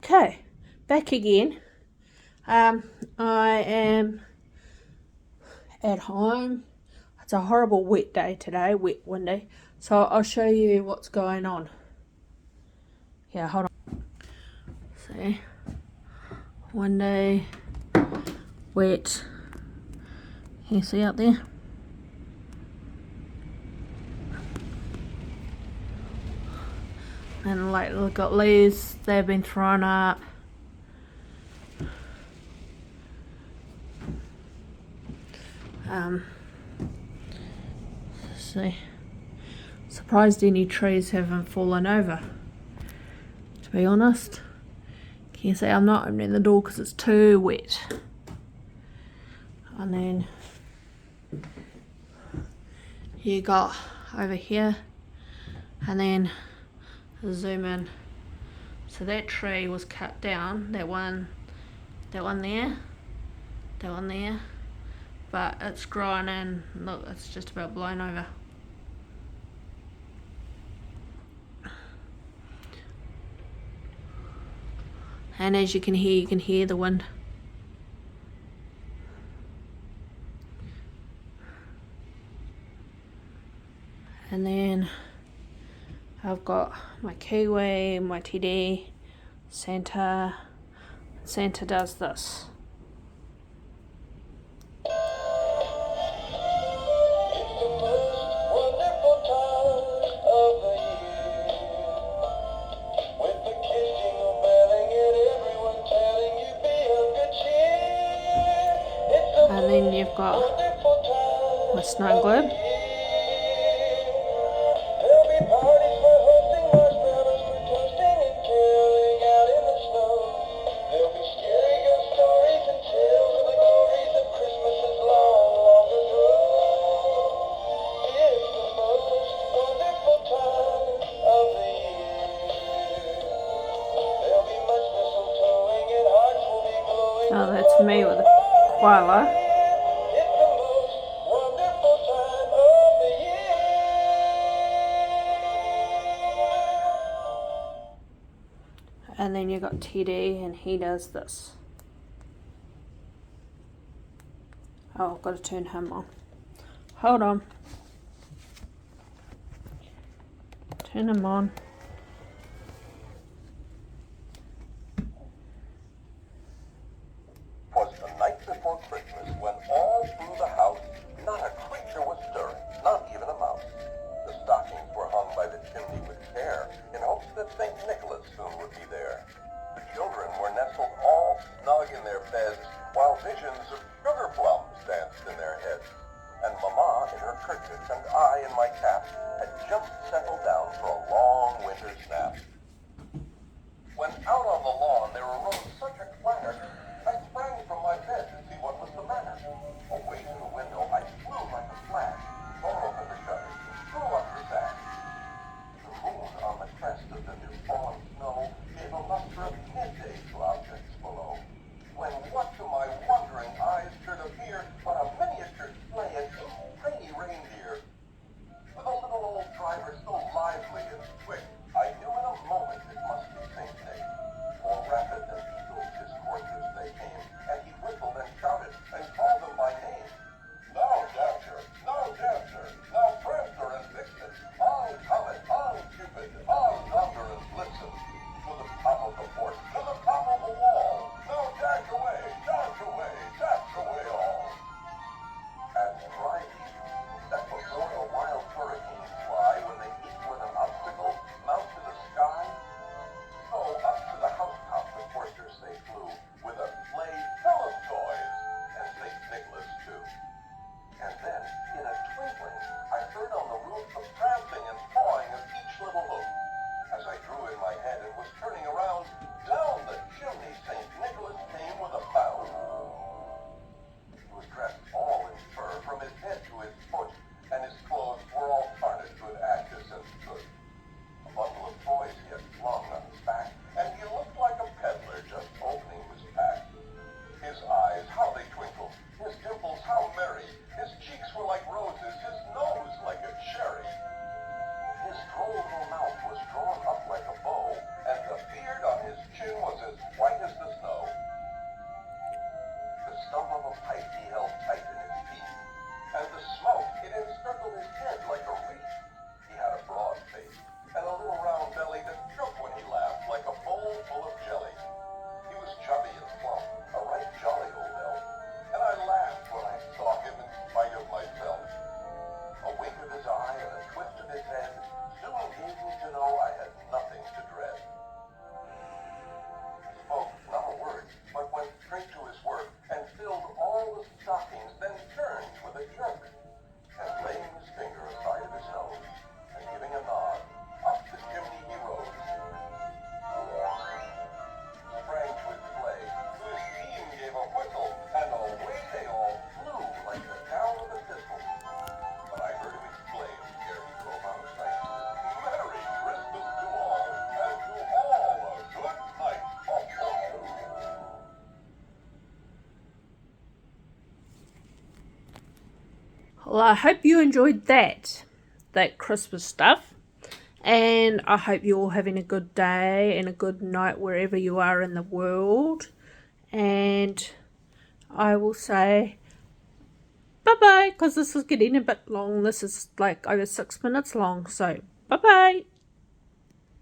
Okay, back again. I am at home. It's a horrible wet day today, wet, windy. So I'll show you what's going on. Yeah, hold on. See, windy, wet. Can you see out there? And like, look at leaves, they've been thrown up. See, surprised any trees haven't fallen over, to be honest. Can you see I'm not opening the door because it's too wet. And then you got over here, and then zoom in. So that tree was cut down, that one there, but it's grown in. Look, it's just about blown over. And as you can hear the wind. And then I've got my kiwi, my TD, Santa. Santa does this. And then you've got my snow globe. Oh, that's me with a koala. And then you got TD, and he does this. Oh, I've got to turn him on. Hold on. Turn him on. Was the night before Christmas when all through the house not a creature was stirring, not even a mouse. The stockings were hung by the chimney with care in hopes that St. Nicholas soon would be there. The children were nestled all snug in their beds while visions of sugar plums danced in their heads. And Mama in her kerchief and I in my cap had just settled down for a long winter's nap. When out on the lawn there arose such a clatter, I sprang from my bed to see what was the matter. Away to the window I flew like a flash, tore open the shutters, threw up the sash. The moon on the crest of the new fallen snow gave a luster of midday to objects below. When what to my wondering eyes should appear but a miniature sleigh and two tiny reindeer. With a little old driver so lively and quick, I knew in a moment it must be St. Nick. Well, I hope you enjoyed that Christmas stuff. And I hope you're all having a good day and a good night wherever you are in the world. And I will say bye-bye, because this is getting a bit long. This is like over 6 minutes long. So bye-bye.